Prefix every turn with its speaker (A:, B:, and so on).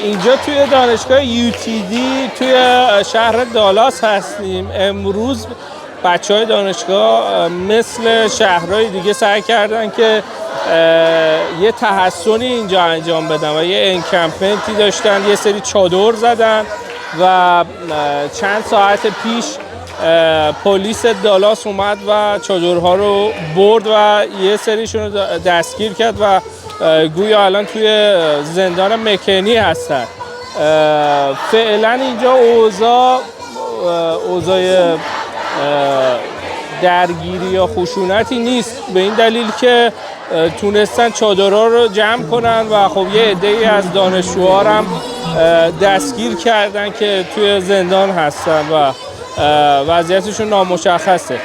A: اینجا توی دانشگاه UTD توی شهر دالاس هستیم. امروز بچه‌های دانشگاه مثل شهرهای دیگه سعی کردن که یه تحسنی اینجا انجام بدن و یه انکمپمنتی داشتن، یه سری چادر زدن و چند ساعت پیش پلیس دالاس اومد و چادرها رو برد و یه سریشون رو دستگیر کرد و گویا الان توی زندان مکنی هستن. فعلا اینجا اوضاع درگیری یا خشونتی نیست، به این دلیل که تونستن چادرها رو جمع کنن و خب یه عده‌ای از دانشجوها هم دستگیر کردن که توی زندان هستن و وضعیتشون نامشخصه.